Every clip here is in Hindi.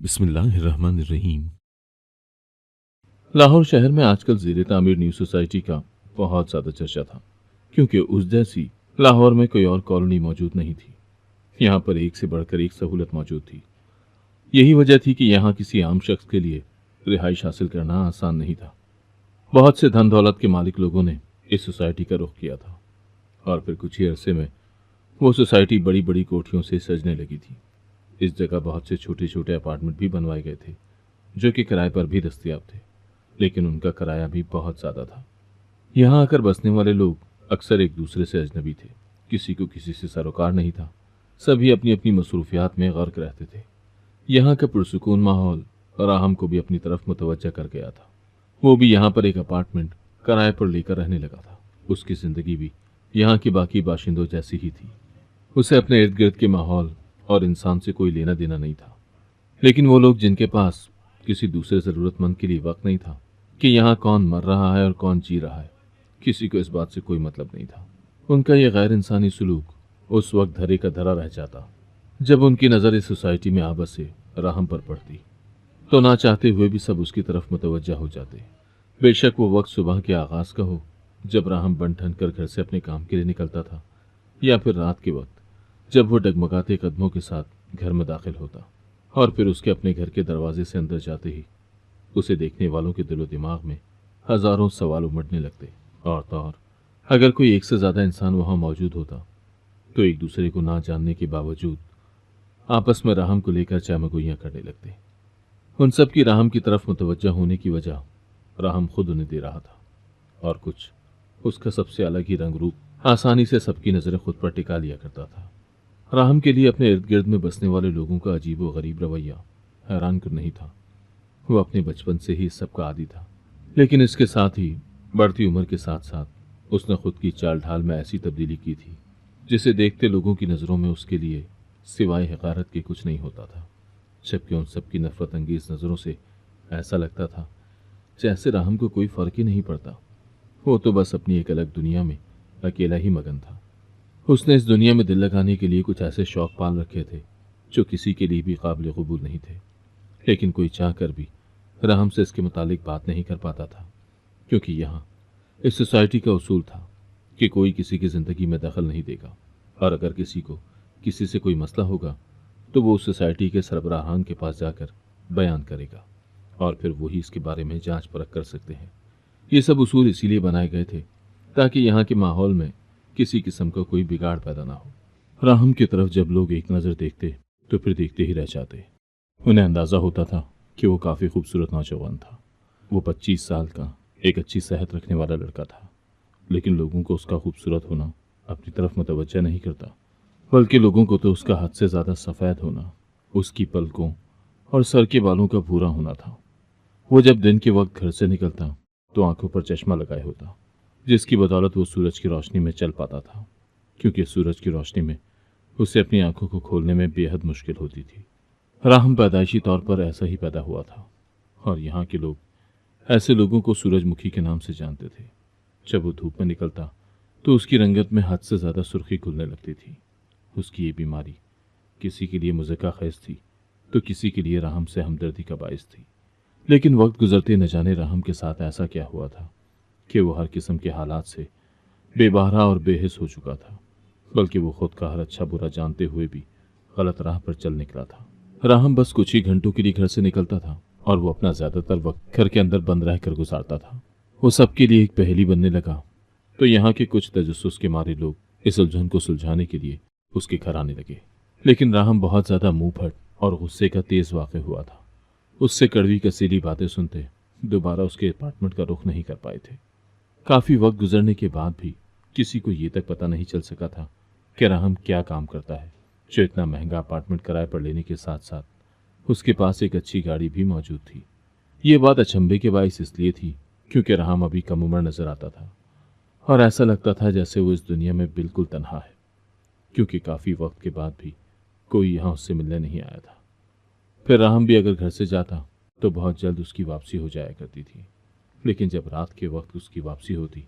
बिस्मिल्लाहिर्रहमानिर्रहीम। लाहौर शहर में आजकल ज़ेरे तामीर न्यू सोसाइटी का बहुत ज़्यादा चर्चा था, क्योंकि उस जैसी लाहौर में कोई और कॉलोनी मौजूद नहीं थी। यहाँ पर एक से बढ़कर एक सहूलत मौजूद थी। यही वजह थी कि यहाँ किसी आम शख्स के लिए रिहाइश हासिल करना आसान नहीं था। बहुत से धन दौलत के मालिक लोगों ने इस सोसाइटी का रुख किया था, और फिर कुछ ही अरसे में वो सोसाइटी बड़ी बड़ी कोठियों से सजने लगी थी। इस जगह बहुत से छोटे छोटे अपार्टमेंट भी बनवाए गए थे, जो कि किराए पर भी दस्तयाब थे, लेकिन उनका किराया भी बहुत ज़्यादा था। यहाँ आकर बसने वाले लोग अक्सर एक दूसरे से अजनबी थे। किसी को किसी से सरोकार नहीं था। सभी अपनी अपनी मसरूफियात में गर्क रहते थे। यहाँ का पुरसुकून माहौल राहम को भी अपनी तरफ मुतवज्जा कर गया था। वो भी यहाँ पर एक अपार्टमेंट किराए पर लेकर रहने लगा था। उसकी ज़िंदगी भी यहाँ के बाकी बाशिंदों जैसी ही थी। उसे अपने इर्द गिर्द के माहौल और इंसान से कोई लेना देना नहीं था। लेकिन वो लोग जिनके पास किसी दूसरे ज़रूरतमंद के लिए वक्त नहीं था कि यहाँ कौन मर रहा है और कौन जी रहा है, किसी को इस बात से कोई मतलब नहीं था। उनका यह गैर इंसानी सलूक उस वक्त धरे का धरा रह जाता जब उनकी नज़र इस सोसाइटी में आबद से राहम पर पड़ती, तो ना चाहते हुए भी सब उसकी तरफ मुतवज्जा हो जाते। बेशक वो वक्त सुबह के आगाज़ का हो, जब राहम बन ठन कर घर से अपने काम के लिए निकलता था, या फिर रात के वक्त जब वो डगमगाते कदमों के साथ घर में दाखिल होता, और फिर उसके अपने घर के दरवाजे से अंदर जाते ही उसे देखने वालों के दिलो दिमाग में हजारों सवाल उमड़ने लगते। और तो और अगर कोई एक से ज़्यादा इंसान वहाँ मौजूद होता, तो एक दूसरे को ना जानने के बावजूद आपस में राहम को लेकर चामगोइयाँ करने लगते। उन सब की राहम की तरफ मुतवज्जा होने की वजह राहम खुद उन्हें दे रहा था, और कुछ उसका सबसे अलग ही रंग रूप आसानी से सबकी नज़रें खुद पर टिका लिया करता था। राहम के लिए अपने इर्द गिर्द में बसने वाले लोगों का अजीब व गरीब रवैया हैरान कर नहीं था। वो अपने बचपन से ही इस सब का आदी था, लेकिन इसके साथ ही बढ़ती उम्र के साथ साथ उसने खुद की चाल ढाल में ऐसी तब्दीली की थी जिसे देखते लोगों की नज़रों में उसके लिए सिवाय हकारत के कुछ नहीं होता था। जबकि उन सब की नफरत अंगेज नज़रों से ऐसा लगता था जैसे राहम को कोई फ़र्क ही नहीं पड़ता। वो तो बस अपनी एक अलग दुनिया में अकेला ही मगन था। उसने इस दुनिया में दिल लगाने के लिए कुछ ऐसे शौक पाल रखे थे जो किसी के लिए भी काबिल कबूल नहीं थे, लेकिन कोई चाह कर भी राहम से इसके मुतालिक बात नहीं कर पाता था, क्योंकि यहाँ इस सोसाइटी का उसूल था कि कोई किसी की ज़िंदगी में दखल नहीं देगा, और अगर किसी को किसी से कोई मसला होगा तो वो उस सोसाइटी के सरबराहान के पास जाकर बयान करेगा, और फिर वही इसके बारे में जांच परख कर सकते हैं। ये सब उसूल इसीलिए बनाए गए थे ताकि यहाँ के माहौल में किसी किस्म का कोई बिगाड़ पैदा ना हो। राहम की तरफ जब लोग एक नज़र देखते तो फिर देखते ही रह जाते। उन्हें अंदाज़ा होता था कि वो काफ़ी खूबसूरत नौजवान था। वो 25 साल का एक अच्छी सेहत रखने वाला लड़का था, लेकिन लोगों को उसका खूबसूरत होना अपनी तरफ मुतवज्जा नहीं करता, बल्कि लोगों को तो उसका हद से ज़्यादा सफ़ेद होना, उसकी पलकों और सर के बालों का भूरा होना था। वो जब दिन के वक्त घर से निकलता तो आंखों पर चश्मा लगाए होता, जिसकी बदौलत वो सूरज की रोशनी में चल पाता था, क्योंकि सूरज की रोशनी में उसे अपनी आंखों को खोलने में बेहद मुश्किल होती थी। राहम पैदाइशी तौर पर ऐसा ही पैदा हुआ था, और यहाँ के लोग ऐसे लोगों को सूरजमुखी के नाम से जानते थे। जब वो धूप में निकलता तो उसकी रंगत में हद से ज़्यादा सुर्खी खुलने लगती थी। उसकी ये बीमारी किसी के लिए मुज़क्का खैज थी तो किसी के लिए राहम से हमदर्दी का बाइस थी। लेकिन वक्त गुजरते न जाने राहम के साथ ऐसा क्या हुआ था कि वो हर किस्म के हालात से बेबारा और बेहिस हो चुका था, बल्कि वो खुद का हर अच्छा बुरा जानते हुए भी गलत राह पर चल निकला था। राहम बस कुछ ही घंटों के लिए घर से निकलता था, और वो अपना ज़्यादातर वक्त घर के अंदर बंद रहकर गुजारता था। वो सबके लिए एक पहेली बनने लगा, तो यहाँ के कुछ तजस्सुस के मारे लोग इस उलझन को सुलझाने के लिए उसके घर आने लगे। लेकिन राहम बहुत ज़्यादा मुंह फट और गुस्से का तेज़ वाक़ हुआ था। उससे कड़वी कसीली बातें सुनते दोबारा उसके अपार्टमेंट का रुख नहीं कर पाए थे। काफ़ी वक्त गुजरने के बाद भी किसी को ये तक पता नहीं चल सका था कि राहम क्या काम करता है, जो इतना महंगा अपार्टमेंट किराए पर लेने के साथ साथ उसके पास एक अच्छी गाड़ी भी मौजूद थी। ये बात अचंभे के बाइस इसलिए थी क्योंकि राहम अभी कम उम्र नजर आता था, और ऐसा लगता था जैसे वो इस दुनिया में बिल्कुल तन्हा है, क्योंकि काफ़ी वक्त के बाद भी कोई यहाँ उससे मिलने नहीं आया था। फिर राहम भी अगर घर से जाता तो बहुत जल्द उसकी वापसी हो जाया करती थी, लेकिन जब रात के वक्त उसकी वापसी होती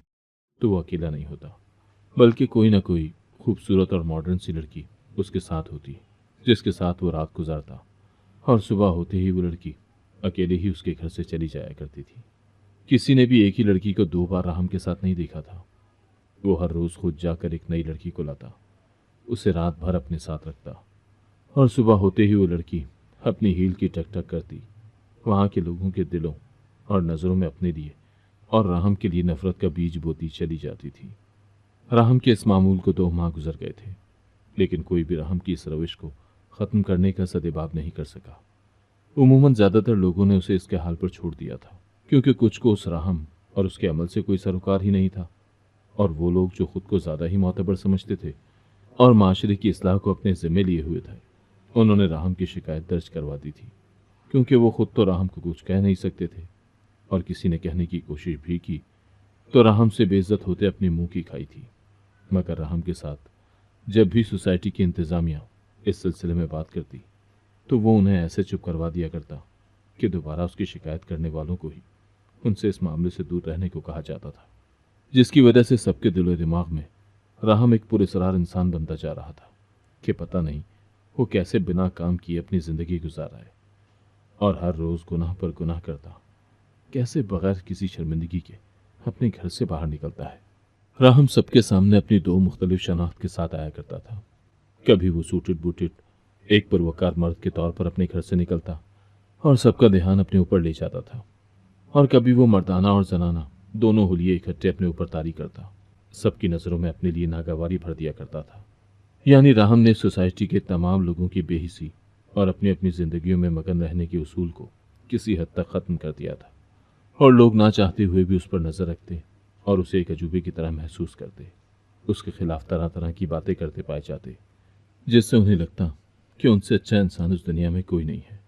तो वो अकेला नहीं होता, बल्कि कोई ना कोई खूबसूरत और मॉडर्न सी लड़की उसके साथ होती, जिसके साथ वो रात गुजारता और सुबह होते ही वो लड़की अकेले ही उसके घर से चली जाया करती थी। किसी ने भी एक ही लड़की को 2 बार राहम के साथ नहीं देखा था। वो हर रोज खुद जाकर एक नई लड़की को लाता, उसे रात भर अपने साथ रखता, और सुबह होते ही वो लड़की अपनी हील की टक टक करती वहां के लोगों के दिलों और नजरों में अपने लिए और राहम के लिए नफरत का बीज बोती चली जाती थी। राहम के इस मामूल को 2 माह गुजर गए थे, लेकिन कोई भी राहम की इस रविश को खत्म करने का सदेबाब नहीं कर सका। उमूमन ज्यादातर लोगों ने उसे इसके हाल पर छोड़ दिया था, क्योंकि कुछ को उस राहम और उसके अमल से कोई सरोकार ही नहीं था, और वो लोग जो खुद को ज्यादा ही मोतबर समझते थे और माशरे की इस्लाह को अपने जिम्मे लिए हुए थे, उन्होंने राहम की शिकायत दर्ज करवा दी थी, क्योंकि वो खुद तो राहम को कुछ कह नहीं सकते थे, और किसी ने कहने की कोशिश भी की तो राहम से बेइज्जत होते अपनी मुंह की खाई थी। मगर राहम के साथ जब भी सोसाइटी की इंतजामिया इस सिलसिले में बात करती तो वो उन्हें ऐसे चुप करवा दिया करता कि दोबारा उसकी शिकायत करने वालों को ही उनसे इस मामले से दूर रहने को कहा जाता था, जिसकी वजह से सबके दिलो दिमाग में राहम एक पुरस्कार इंसान बनता जा रहा था कि पता नहीं वो कैसे बिना काम किए अपनी जिंदगी गुजार रहा है, और हर रोज गुनाह पर गुनाह करता कैसे बगैर किसी शर्मिंदगी के अपने घर से बाहर निकलता है। राहम सबके सामने अपनी 2 मुख्तलिफ शनाख्त के साथ आया करता था। कभी वो सूटेड बूटेड एक पुरवकार मर्द के तौर पर अपने घर से निकलता और सबका ध्यान अपने ऊपर ले जाता था, और कभी वो मर्दाना और जनाना दोनों हुलिये इकट्ठे अपने ऊपर तारी करता, सबकी नजरों में अपने लिए नागवारी भर दिया करता था। यानी राहम ने सोसाइटी के तमाम लोगों की बेहिसी और अपनी अपनी जिंदगियों में मगन रहने के उसूल को किसी हद तक खत्म कर दिया था, और लोग ना चाहते हुए भी उस पर नजर रखते और उसे एक अजूबे की तरह महसूस करते, उसके खिलाफ तरह तरह की बातें करते पाए जाते, जिससे उन्हें लगता कि उनसे अच्छा इंसान उस दुनिया में कोई नहीं है।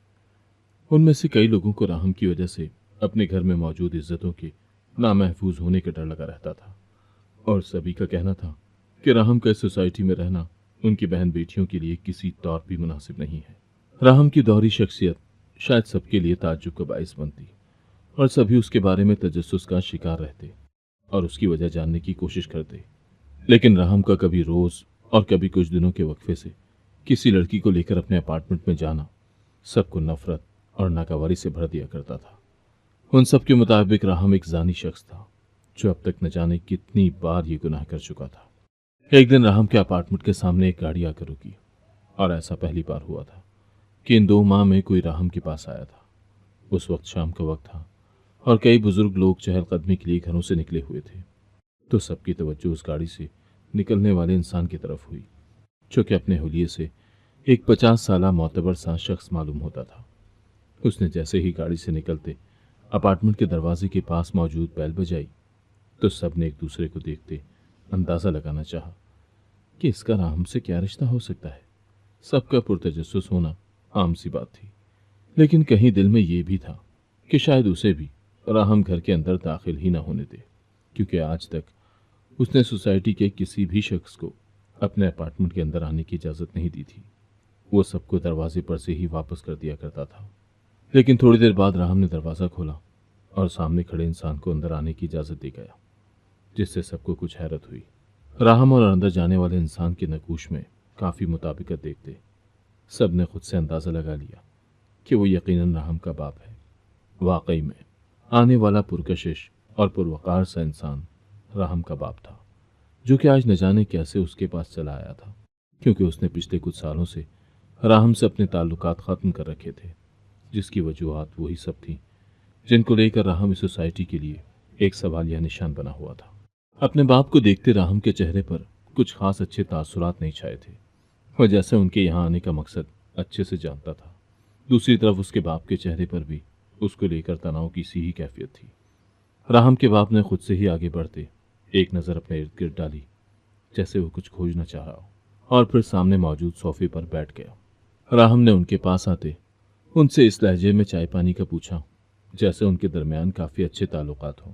उनमें से कई लोगों को राहम की वजह से अपने घर में मौजूद इज्जतों के नामहफूज होने का डर लगा रहता था, और सभी का कहना था कि राहम का इस सोसाइटी में रहना उनकी बहन बेटियों के लिए किसी तौर भी मुनासिब नहीं है। राहम की दोहरी शख्सियत शायद सबके लिए ताज्जुब का बाइस बनती, और सभी उसके बारे में तजस्सुस का शिकार रहते और उसकी वजह जानने की कोशिश करते। लेकिन राहम का कभी रोज और कभी कुछ दिनों के वक्फे से किसी लड़की को लेकर अपने अपार्टमेंट में जाना सबको नफरत और नाकावारी से भर दिया करता था। उन सब के मुताबिक राहम एक जानी शख्स था जो अब तक न जाने कितनी बार ये गुनाह कर चुका था। एक दिन राहम के अपार्टमेंट के सामने एक गाड़ी आकर रुकी, और ऐसा पहली बार हुआ था कि इन 2 माह में कोई राहम के पास आया था। उस वक्त शाम का वक्त था और कई बुजुर्ग लोग चहलकदमी के लिए घरों से निकले हुए थे, तो सबकी तवज्जो उस गाड़ी से निकलने वाले इंसान की तरफ हुई, जो कि अपने हुलिये से एक 50 साला मोतबर सा शख्स मालूम होता था। उसने जैसे ही गाड़ी से निकलते अपार्टमेंट के दरवाजे के पास मौजूद बैल बजाई, तो सब ने एक दूसरे को देखते अंदाजा लगाना चाहा कि इसका राहम से क्या रिश्ता हो सकता है। सबका पुरतजस्सुस होना आम सी बात थी, लेकिन कहीं दिल में ये भी था कि शायद उसे भी राहम घर के अंदर दाखिल ही ना होने दे, क्योंकि आज तक उसने सोसाइटी के किसी भी शख्स को अपने अपार्टमेंट के अंदर आने की इजाज़त नहीं दी थी। वो सबको दरवाजे पर से ही वापस कर दिया करता था। लेकिन थोड़ी देर बाद राहम ने दरवाज़ा खोला और सामने खड़े इंसान को अंदर आने की इजाज़त दे गया, जिससे सबको कुछ हैरत हुई। राहम और अंदर जाने वाले इंसान के नकूश में काफ़ी मुताबिकत देखते सब ने खुद से अंदाज़ा लगा लिया कि वो यकीनन राहम का बाप है। वाकई में आने वाला पुरकशिश और पुरवकार सा इंसान राहम का बाप था, जो कि आज न जाने कैसे उसके पास चला आया था, क्योंकि उसने पिछले कुछ सालों से राहम से अपने ताल्लुकात ख़त्म कर रखे थे, जिसकी वजूहात वही सब थी जिनको लेकर राहम इस सोसाइटी के लिए एक सवालिया निशान बना हुआ था। अपने बाप को देखते राहम के चेहरे पर कुछ खास अच्छे तासुरात नहीं छाए थे, और जैसे उनके यहाँ आने का मकसद अच्छे से जानता था, दूसरी तरफ उसके बाप के चेहरे पर भी उसको लेकर तनाव की सी ही कैफियत थी। राहम के बाप ने खुद से ही आगे बढ़ते एक नज़र अपने इर्द गिर्द डाली, जैसे वो कुछ खोजना चाह रहा हो, और फिर सामने मौजूद सोफे पर बैठ गया। राहम ने उनके पास आते उनसे इस लहजे में चाय पानी का पूछा जैसे उनके दरमियान काफ़ी अच्छे ताल्लुकात हों,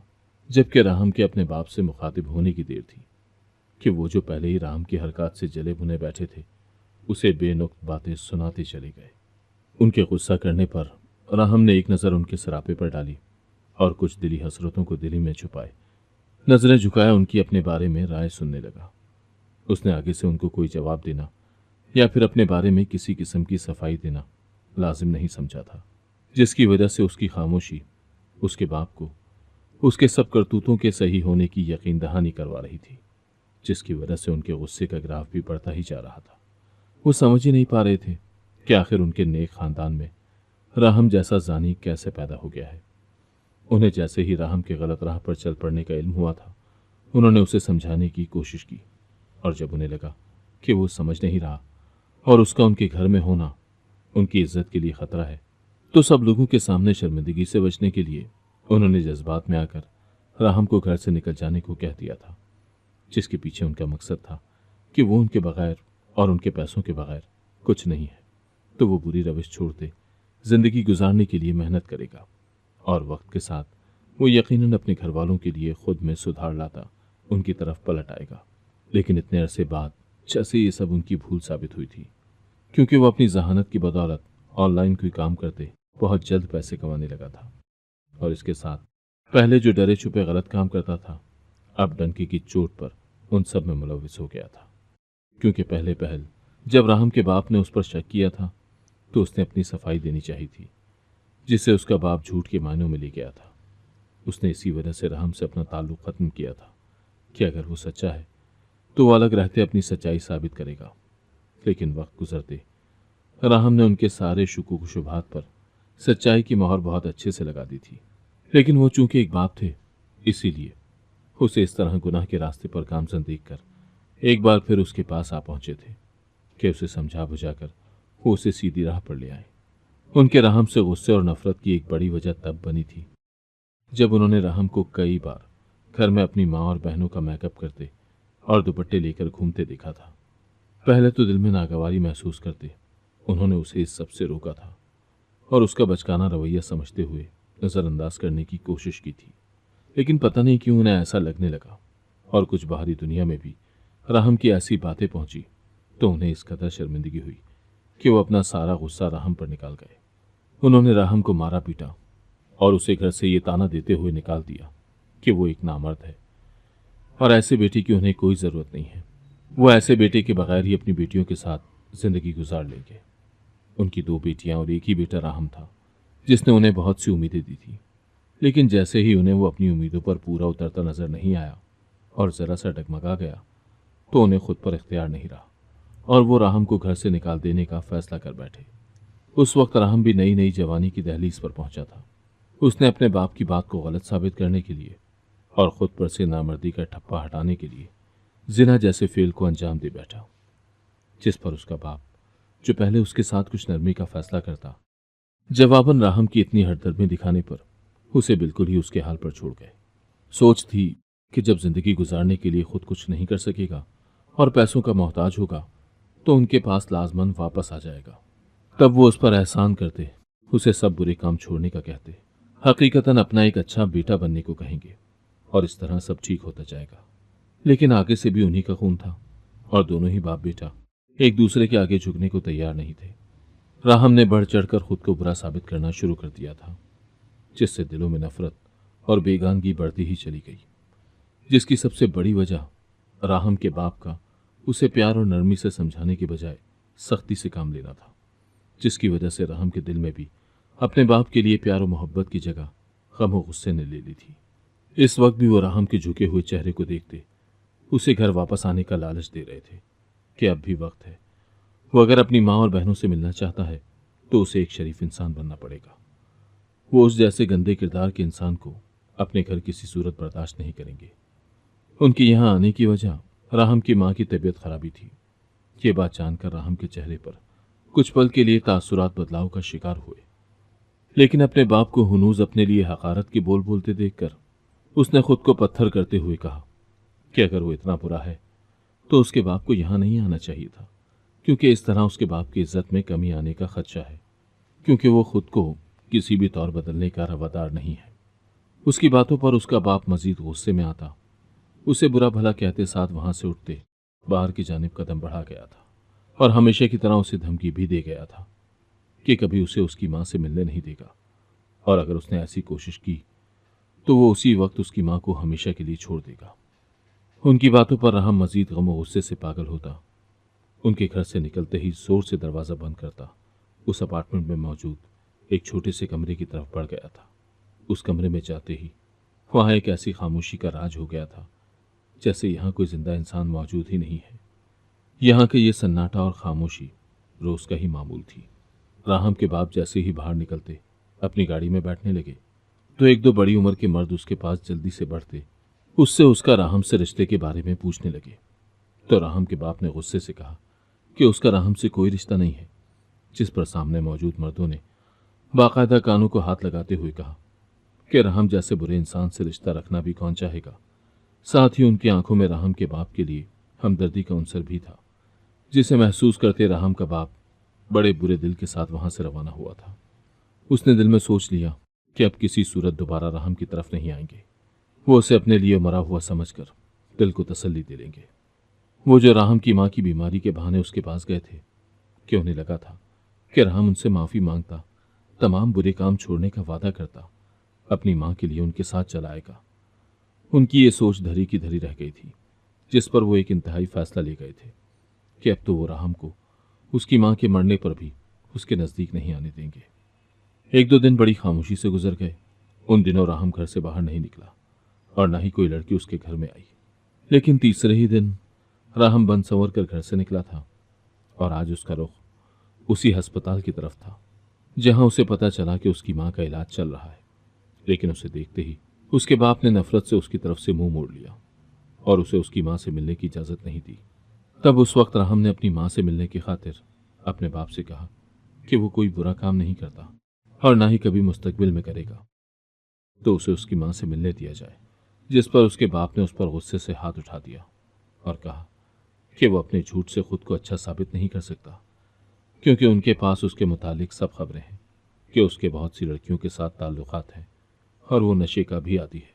जबकि राहम के अपने बाप से मुखातिब होने की देर थी कि वो जो पहले ही राहम की हरकत से जले भुने बैठे थे उसे बेनुक्त बातें सुनाते चले गए। उनके गुस्सा करने पर राहम ने एक नज़र उनके सरापे पर डाली और कुछ दिली हसरतों को दिली में छुपाए नजरें झुकाया उनकी अपने बारे में राय सुनने लगा। उसने आगे से उनको कोई जवाब देना या फिर अपने बारे में किसी किस्म की सफाई देना लाजिम नहीं समझा था, जिसकी वजह से उसकी खामोशी उसके बाप को उसके सब करतूतों के सही होने की यकीन दहानी करवा रही थी, जिसकी वजह से उनके गुस्से का ग्राफ भी बढ़ता ही जा रहा था। वो समझ ही नहीं पा रहे थे कि आखिर उनके नेक खानदान में राहम जैसा जानी कैसे पैदा हो गया है। उन्हें जैसे ही राहम के गलत राह पर चल पड़ने का इल्म हुआ था, उन्होंने उसे समझाने की कोशिश की, और जब उन्हें लगा कि वो समझ नहीं रहा और उसका उनके घर में होना उनकी इज्जत के लिए खतरा है, तो सब लोगों के सामने शर्मिंदगी से बचने के लिए उन्होंने जज्बात में आकर राहम को घर से निकल जाने को कह दिया था, जिसके पीछे उनका मकसद था कि वो उनके बगैर और उनके पैसों के बगैर कुछ नहीं है, तो वो बुरी रविश छोड़ते जिंदगी गुजारने के लिए मेहनत करेगा और वक्त के साथ वो यकीनन अपने घर वालों के लिए खुद में सुधार लाता उनकी तरफ पलट आएगा। लेकिन इतने अरसे बाद जैसे ये सब उनकी भूल साबित हुई थी, क्योंकि वो अपनी जहानत की बदौलत ऑनलाइन कोई काम करते बहुत जल्द पैसे कमाने लगा था, और इसके साथ पहले जो डरे छुपे गलत काम करता था, अब डंके की चोट पर उन सब में मुलविस हो गया था। क्योंकि पहले पहल जब राहम के बाप ने उस पर शक किया था, तो उसने अपनी सफाई देनी चाहिए थी, जिससे उसका बाप झूठ के मायनों में ले गया था। उसने इसी वजह से राहम से अपना ताल्लुक खत्म किया था कि अगर वो सच्चा है तो वो अलग रहते अपनी सच्चाई साबित करेगा। लेकिन वक्त गुजरते राहम ने उनके सारे शुकूक शुबहात पर सच्चाई की मोहर बहुत अच्छे से लगा दी थी। लेकिन वो चूंकि एक बाप थे, इसीलिए उसे इस तरह गुनाह के रास्ते पर गामजन देखकर एक बार फिर उसके पास आ पहुंचे थे कि उसे समझा बुझाकर वो उसे सीधी राह पर ले आए। उनके राहम से गुस्से और नफरत की एक बड़ी वजह तब बनी थी जब उन्होंने राहम को कई बार घर में अपनी माँ और बहनों का मेकअप करते और दुपट्टे लेकर घूमते देखा था। पहले तो दिल में नागवारी महसूस करते उन्होंने उसे इस सब से रोका था और उसका बचकाना रवैया समझते हुए नज़रअंदाज करने की कोशिश की थी। लेकिन पता नहीं क्यों उन्हें ऐसा लगने लगा, और कुछ बाहरी दुनिया में भी राहम की ऐसी बातें पहुंची तो उन्हें इस कदर शर्मिंदगी हुई कि वो अपना सारा गुस्सा राहम पर निकाल गए। उन्होंने राहम को मारा पीटा और उसे घर से ये ताना देते हुए निकाल दिया कि वो एक नामर्द है और ऐसे बेटे की उन्हें कोई ज़रूरत नहीं है। वो ऐसे बेटे के बगैर ही अपनी बेटियों के साथ जिंदगी गुजार लेंगे। उनकी 2 बेटियां और एक ही बेटा राहम था, जिसने उन्हें बहुत सी उम्मीदें दी थी। लेकिन जैसे ही उन्हें वो अपनी उम्मीदों पर पूरा उतरता नजर नहीं आया और ज़रा सा डगमगा गया, तो उन्हें खुद पर इख्तियार नहीं रहा और वो राहम को घर से निकाल देने का फैसला कर बैठे। उस वक्त राहम भी नई नई जवानी की दहलीज पर पहुंचा था। उसने अपने बाप की बात को गलत साबित करने के लिए और खुद पर से नामर्दी का ठप्पा हटाने के लिए जिना जैसे फेल को अंजाम दे बैठा, जिस पर उसका बाप, जो पहले उसके साथ कुछ नरमी का फैसला करता, जवाबन राहम की इतनी हठधर्मी दिखाने पर उसे बिल्कुल ही उसके हाल पर छोड़ गए। सोच थी कि जब जिंदगी गुजारने के लिए खुद कुछ नहीं कर सकेगा और पैसों का मोहताज होगा तो उनके पास लाजमन वापस आ जाएगा। तब वो उस पर एहसान करते, उसे सब बुरे काम छोड़ने का कहते, हकीकतन अपना एक अच्छा बेटा बनने को कहेंगे और इस तरह सब ठीक होता जाएगा। लेकिन आगे से भी उन्हीं का खून था और दोनों ही बाप बेटा एक दूसरे के आगे झुकने को तैयार नहीं थे। राहम ने बढ़ चढ़कर खुद को बुरा साबित करना शुरू कर दिया था, जिससे दिलों में नफरत और बेगानगी बढ़ती ही चली गई, जिसकी सबसे बड़ी वजह राहम के बाप का उसे प्यार और नरमी से समझाने के बजाय सख्ती से काम लेना था, जिसकी वजह से राहम के दिल में भी अपने बाप के लिए प्यार और मोहब्बत की जगह गम और गुस्से ने ले ली थी। इस वक्त भी वो राहम के झुके हुए चेहरे को देखते उसे घर वापस आने का लालच दे रहे थे कि अब भी वक्त है। वो अगर अपनी माँ और बहनों से मिलना चाहता है तो उसे एक शरीफ इंसान बनना पड़ेगा। वो उस जैसे गंदे किरदार के इंसान को अपने घर किसी सूरत बर्दाश्त नहीं करेंगे। उनके यहाँ आने की वजह राहम की माँ की तबीयत खराबी थी। ये बात जानकर राहम के चेहरे पर कुछ पल के लिए तासुरात बदलाव का शिकार हुए, लेकिन अपने बाप को हुनूज अपने लिए हकारत के बोल बोलते देखकर उसने खुद को पत्थर करते हुए कहा कि अगर वो इतना बुरा है तो उसके बाप को यहाँ नहीं आना चाहिए था, क्योंकि इस तरह उसके बाप की इज्जत में कमी आने का खदशा है, क्योंकि वो खुद को किसी भी तौर बदलने का रवादार नहीं है। उसकी बातों पर उसका बाप मजीद गुस्से में आता, उसे बुरा भला कहते साथ वहां से उठते बाहर की जानिब कदम बढ़ा गया था और हमेशा की तरह उसे धमकी भी दे गया था कि कभी उसे उसकी माँ से मिलने नहीं देगा, और अगर उसने ऐसी कोशिश की तो वो उसी वक्त उसकी माँ को हमेशा के लिए छोड़ देगा। उनकी बातों पर राहम मजीद गम और गुस्से से पागल होता। उनके घर से निकलते ही जोर से दरवाज़ा बंद करता उस अपार्टमेंट में मौजूद एक छोटे से कमरे की तरफ बढ़ गया था। उस कमरे में जाते ही वहां एक ऐसी खामोशी का राज हो गया था जैसे यहाँ कोई जिंदा इंसान मौजूद ही नहीं है। यहाँ के ये सन्नाटा और खामोशी रोज का ही मामूल थी। राहम के बाप जैसे ही बाहर निकलते अपनी गाड़ी में बैठने लगे तो एक दो बड़ी उम्र के मर्द उसके पास जल्दी से बढ़ते उससे उसका राहम से रिश्ते के बारे में पूछने लगे। तो राहम के बाप ने गुस्से से कहा कि उसका राहम से कोई रिश्ता नहीं है, जिस पर सामने मौजूद मर्दों ने बाकायदा कानों को हाथ लगाते हुए कहा कि राहम जैसे बुरे इंसान से रिश्ता रखना भी कौन चाहेगा। साथ ही उनकी आंखों में राहम के बाप के लिए हमदर्दी का अंसर भी था, जिसे महसूस करते राहम का बाप बड़े बुरे दिल के साथ वहां से रवाना हुआ था। उसने दिल में सोच लिया कि अब किसी सूरत दोबारा राहम की तरफ नहीं आएंगे। वो उसे अपने लिए मरा हुआ समझकर दिल को तसल्ली दे लेंगे। वो जो राहम की मां की बीमारी के बहाने उसके पास गए थे कि उन्हें लगा था कि राहम उनसे माफी मांगता, तमाम बुरे काम छोड़ने का वादा करता, अपनी मां के लिए उनके साथ चलाएगा। उनकी ये सोच धरी की धरी रह गई थी, जिस पर वो एक इंतहाई फैसला ले गए थे कि अब तो वो राहम को उसकी मां के मरने पर भी उसके नजदीक नहीं आने देंगे। एक दो दिन बड़ी खामोशी से गुजर गए। उन दिनों राहम घर से बाहर नहीं निकला और न ही कोई लड़की उसके घर में आई। लेकिन तीसरे ही दिन राहम बन संवर कर घर से निकला था और आज उसका रुख उसी अस्पताल की तरफ था जहां उसे पता चला कि उसकी मां का इलाज चल रहा है। लेकिन उसे देखते ही उसके बाप ने नफरत से उसकी तरफ से मुंह मोड़ लिया और उसे उसकी मां से मिलने की इजाजत नहीं दी। तब उस वक्त राहम ने अपनी मां से मिलने की खातिर अपने बाप से कहा कि वो कोई बुरा काम नहीं करता और ना ही कभी मुस्तकबिल में करेगा, तो उसे उसकी मां से मिलने दिया जाए। जिस पर उसके बाप ने उस पर गुस्से से हाथ उठा दिया और कहा कि वो अपने झूठ से खुद को अच्छा साबित नहीं कर सकता, क्योंकि उनके पास उसके मुतालिक सब खबरें हैं कि उसके बहुत सी लड़कियों के साथ ताल्लुकात हैं और वो नशे का भी आदी है।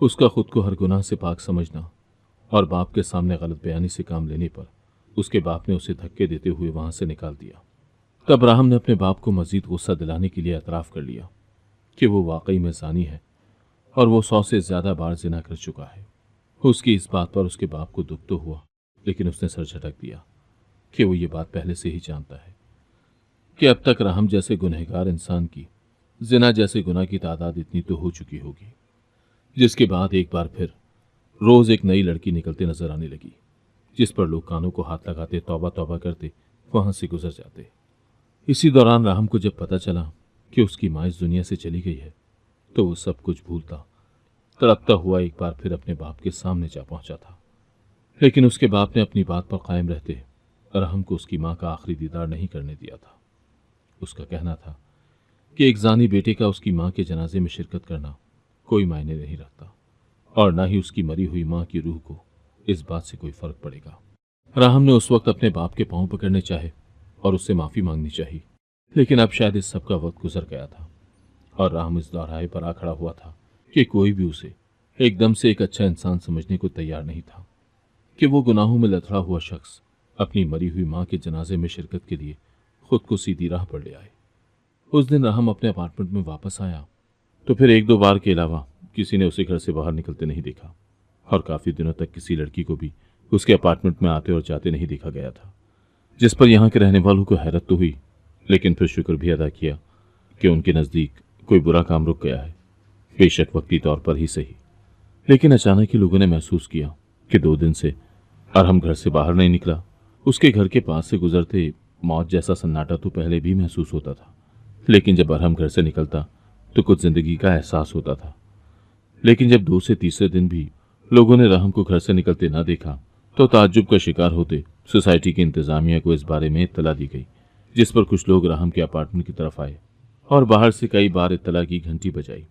उसका खुद को हर गुनाह से पाक समझना और बाप के सामने गलत बयानी से काम लेने पर उसके बाप ने उसे धक्के देते हुए वहां से निकाल दिया। तब राहम ने अपने बाप को मजीद गुस्सा दिलाने के लिए एतराफ़ कर लिया कि वो वाकई में ज़ानी है और वो 100 से ज़्यादा बार जिना कर चुका है। उसकी इस बात पर उसके बाप को दुख तो हुआ, लेकिन उसने सर झटक दिया कि वो ये बात पहले से ही जानता है कि अब तक राहम जैसे गुनहगार इंसान की जिना जैसे गुनाह की तादाद इतनी तो हो चुकी होगी। जिसके बाद एक बार फिर रोज एक नई लड़की निकलते नजर आने लगी, जिस पर लोग कानों को हाथ लगाते तौबा तौबा करते वहां से गुजर जाते। इसी दौरान राहम को जब पता चला कि उसकी मां इस दुनिया से चली गई है तो वो सब कुछ भूलता तड़पता हुआ एक बार फिर अपने बाप के सामने जा पहुंचा था। लेकिन उसके बाप ने अपनी बात पर कायम रहते राहम को उसकी मां का आखिरी दीदार नहीं करने दिया था। उसका कहना था कि एक जानी बेटे का उसकी मां के जनाजे में शिरकत करना कोई मायने नहीं रखता और ना ही उसकी मरी हुई मां की रूह को इस बात से कोई फर्क पड़ेगा। राहम ने उस वक्त अपने बाप के पांव पकड़ने चाहे और उससे माफी मांगनी चाहिए, लेकिन अब शायद इस सब का वक्त गुजर गया था और राहम इस दोहराए पर आ खड़ा हुआ था कि कोई भी उसे एकदम से एक अच्छा इंसान समझने को तैयार नहीं था कि वो गुनाहों में लथड़ा हुआ शख्स अपनी मरी हुई मां के जनाजे में शिरकत के लिए खुद को सीधी राह पर ले आए। उस दिन राहम अपने अपार्टमेंट में वापस आया तो फिर एक दो बार के अलावा किसी ने उसे घर से बाहर निकलते नहीं देखा और काफी दिनों तक किसी लड़की को भी उसके अपार्टमेंट में आते और जाते नहीं देखा गया था, जिस पर यहाँ के रहने वालों को हैरत तो हुई, लेकिन फिर शुक्र भी अदा किया कि उनके नज़दीक कोई बुरा काम रुक गया है, बेशक वक्ती तौर पर ही सही। लेकिन अचानक ही लोगों ने महसूस किया कि 2 दिन से अरहम घर से बाहर नहीं निकला। उसके घर के पास से गुजरते मौत जैसा सन्नाटा तो पहले भी महसूस होता था, लेकिन जब अरहम घर से निकलता तो कुछ जिंदगी का एहसास होता था। लेकिन जब 2 से तीसरे दिन भी लोगों ने राहम को घर से निकलते ना देखा तो ताज्जुब का शिकार होते सोसाइटी की इंतजामिया को इस बारे में इत्तला दी गई, जिस पर कुछ लोग राहम के अपार्टमेंट की तरफ आए और बाहर से कई बार इत्तला की घंटी बजाई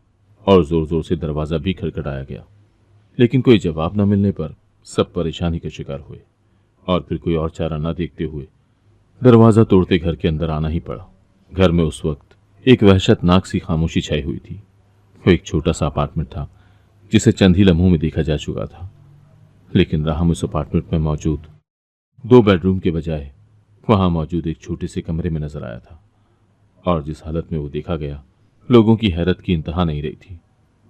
और जोर जोर से दरवाज़ा भी खटखटाया गया। लेकिन कोई जवाब न मिलने पर सब परेशानी का शिकार हुए और फिर कोई और चारा न देखते हुए दरवाज़ा तोड़ते घर के अंदर आना ही पड़ा। घर में उस वक्त एक वहशतनाक सी खामोशी छाई हुई थी। वो एक छोटा सा अपार्टमेंट था जिसे चंद ही लम्हों में देखा जा चुका था, लेकिन राहम उस अपार्टमेंट में मौजूद 2 बेडरूम के बजाय वहां मौजूद एक छोटे से कमरे में नजर आया था। और जिस हालत में वो देखा गया, लोगों की हैरत की इंतहा नहीं रही थी।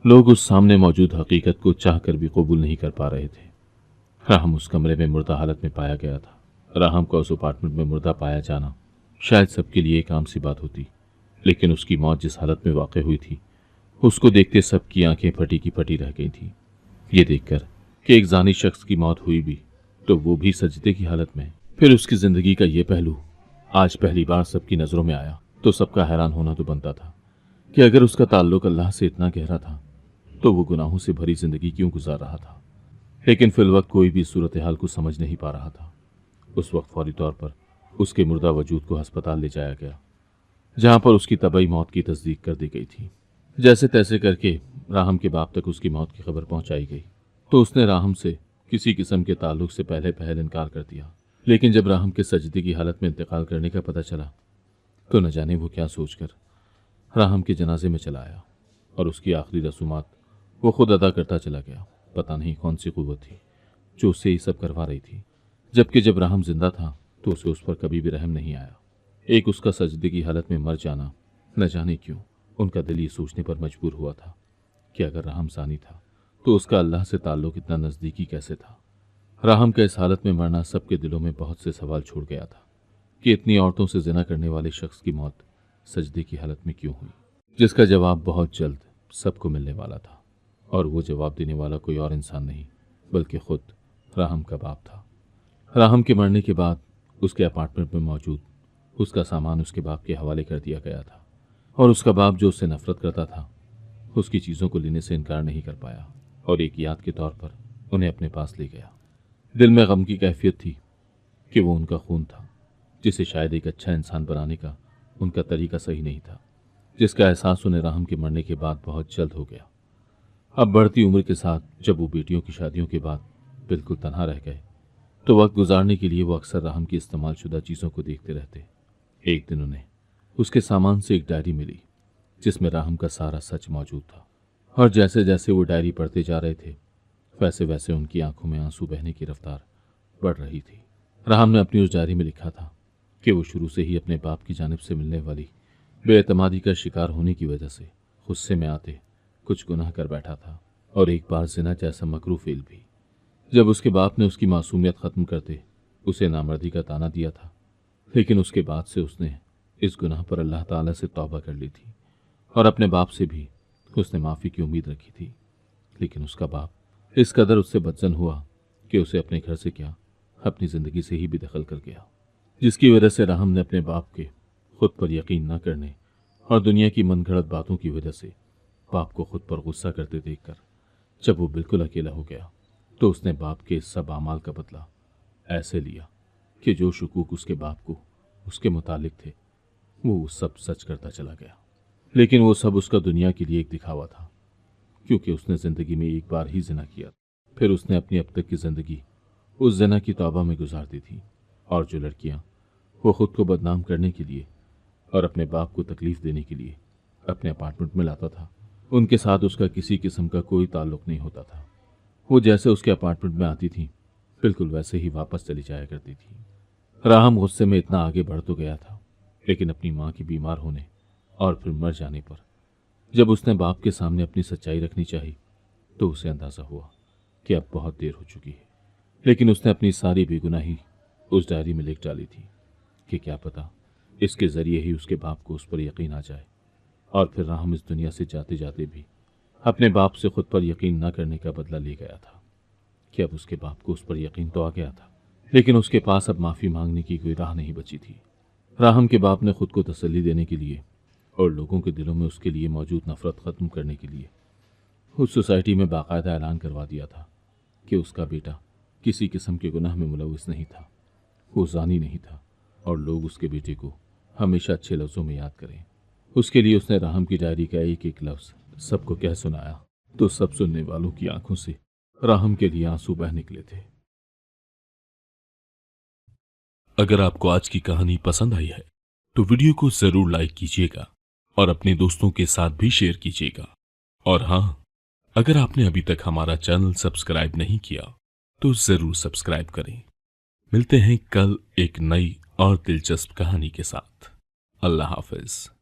लोग उस सामने मौजूद हकीकत को चाहकर भी कबूल नहीं कर पा रहे थे। राहम उस कमरे में मुर्दा हालत में पाया गया था। राहम का उस अपार्टमेंट में मुर्दा पाया जाना शायद सबके लिए एक आम सी बात होती, लेकिन उसकी मौत जिस हालत में वाक़ हुई थी, उसको देखते सबकी आंखें फटी की फटी रह गई थी। ये देखकर कि एक जानी शख्स की मौत हुई भी, तो वो भी सजदे की हालत में। फिर उसकी ज़िंदगी का ये पहलू आज पहली बार सबकी नज़रों में आया तो सबका हैरान होना तो बनता था कि अगर उसका ताल्लुक अल्लाह से इतना गहरा था तो वो गुनाहों से भरी ज़िंदगी क्यों गुजार रहा था। लेकिन फिल वक्त कोई भी सूरत हाल को समझ नहीं पा रहा था। उस वक्त फौरी तौर पर उसके मुर्दा वजूद को अस्पताल ले जाया गया, जहां पर उसकी तबई मौत की तस्दीक कर दी गई थी। जैसे तैसे करके राहम के बाप तक उसकी मौत की खबर पहुंचाई गई तो उसने राहम से किसी किस्म के ताल्लुक से पहले पहल इनकार कर दिया। लेकिन जब राहम के सजदे की हालत में इंतकाल करने का पता चला तो न जाने वो क्या सोचकर राहम के जनाजे में चला आया और उसकी आखिरी रसूमात वो खुद अदा करता चला गया। पता नहीं कौन सी कुव्वत थी जो उससे ये सब करवा रही थी, जबकि जब राहम जिंदा था तो उसे उस पर कभी भी रहम नहीं आया। एक उसका सजदे की हालत में मर जाना, न जाने क्यों उनका दिल ये सोचने पर मजबूर हुआ था कि अगर राहम सानी था तो उसका अल्लाह से ताल्लुक इतना नज़दीकी कैसे था। राहम का इस हालत में मरना सबके दिलों में बहुत से सवाल छोड़ गया था कि इतनी औरतों से जिना करने वाले शख्स की मौत सजदे की हालत में क्यों हुई, जिसका जवाब बहुत जल्द सबको मिलने वाला था। और वो जवाब देने वाला कोई और इंसान नहीं बल्कि खुद राहम का बाप था। राहम के मरने के बाद उसके अपार्टमेंट में मौजूद उसका सामान उसके बाप के हवाले कर दिया गया था और उसका बाप जो उससे नफरत करता था उसकी चीज़ों को लेने से इनकार नहीं कर पाया और एक याद के तौर पर उन्हें अपने पास ले गया। दिल में गम की कैफियत थी कि वो उनका खून था जिसे शायद एक अच्छा इंसान बनाने का उनका तरीका सही नहीं था, जिसका एहसास उन्हें राहम के मरने के बाद बहुत जल्द हो गया। अब बढ़ती उम्र के साथ जब वो बेटियों की शादियों के बाद बिल्कुल तन्हा रह गए तो वक्त गुजारने के लिए वो अक्सर राहम की इस्तेमाल शुदा चीज़ों को देखते रहते। एक दिन उन्हें उसके सामान से एक डायरी मिली जिसमें राहम का सारा सच मौजूद था और जैसे जैसे वो डायरी पढ़ते जा रहे थे वैसे वैसे उनकी आंखों में आंसू बहने की रफ्तार बढ़ रही थी। राहम ने अपनी उस डायरी में लिखा था कि वो शुरू से ही अपने बाप की जानिब से मिलने वाली बेएतमादी का शिकार होने की वजह से गुस्से में आते कुछ गुनाह कर बैठा था और एक बार जिना जैसा मकरू फेल भी। जब उसके बाप ने उसकी मासूमियत ख़त्म करते उसे नामर्दी का ताना दिया था, लेकिन उसके बाद से उसने इस गुनाह पर अल्लाह ताला से तौबा कर ली थी और अपने बाप से भी उसने माफ़ी की उम्मीद रखी थी। लेकिन उसका बाप इस कदर उससे बदजन हुआ कि उसे अपने घर से क्या अपनी ज़िंदगी से ही बेदखल कर गया, जिसकी वजह से राहम ने अपने बाप के खुद पर यकीन न करने और दुनिया की मनगढ़ंत बातों की वजह से बाप को खुद पर गुस्सा करते देखकर जब वो बिल्कुल अकेला हो गया तो उसने बाप के इस सब अमाल का बदला ऐसे लिया कि जो शुकूक उसके बाप को उसके मुतालिक थे वो सब सच करता चला गया। लेकिन वो सब उसका दुनिया के लिए एक दिखावा था, क्योंकि उसने ज़िंदगी में एक बार ही जिना किया, फिर उसने अपनी अब तक की ज़िंदगी उस जिना की तौबा में गुजार दी थी। और जो लड़कियां वो खुद को बदनाम करने के लिए और अपने बाप को तकलीफ देने के लिए अपने अपार्टमेंट में लाता था, उनके साथ उसका किसी किस्म का कोई ताल्लुक नहीं होता था। वो जैसे उसके अपार्टमेंट में आती थी बिल्कुल वैसे ही वापस चली जाया करती थी। राहम गुस्से में इतना आगे बढ़ तो गया था, लेकिन अपनी माँ की बीमार होने और फिर मर जाने पर जब उसने बाप के सामने अपनी सच्चाई रखनी चाहिए तो उसे अंदाज़ा हुआ कि अब बहुत देर हो चुकी है। लेकिन उसने अपनी सारी बेगुनाही उस डायरी में लिख डाली थी कि क्या पता इसके ज़रिए ही उसके बाप को उस पर यकीन आ जाए। और फिर राहम इस दुनिया से जाते जाते भी अपने बाप से खुद पर यकीन न करने का बदला ले गया था कि अब उसके बाप को उस पर यकीन तो आ गया था, लेकिन उसके पास अब माफ़ी मांगने की कोई राह नहीं बची थी। राहम के बाप ने खुद को तसल्ली देने के लिए और लोगों के दिलों में उसके लिए मौजूद नफ़रत ख़त्म करने के लिए उस सोसाइटी में बाकायदा ऐलान करवा दिया था कि उसका बेटा किसी किस्म के गुनाह में मुलविस नहीं था, वो ज़ानी नहीं था और लोग उसके बेटे को हमेशा अच्छे लफ्ज़ों में याद करें। उसके लिए उसने राहम की डायरी का एक एक लफ्ज़ सबको कह सुनाया तो सब सुनने वालों की आंखों से राहम के लिए आंसू बह निकले थे। अगर आपको आज की कहानी पसंद आई है तो वीडियो को जरूर लाइक कीजिएगा और अपने दोस्तों के साथ भी शेयर कीजिएगा। और हाँ, अगर आपने अभी तक हमारा चैनल सब्सक्राइब नहीं किया तो जरूर सब्सक्राइब करें। मिलते हैं कल एक नई और दिलचस्प कहानी के साथ। अल्लाह हाफिज।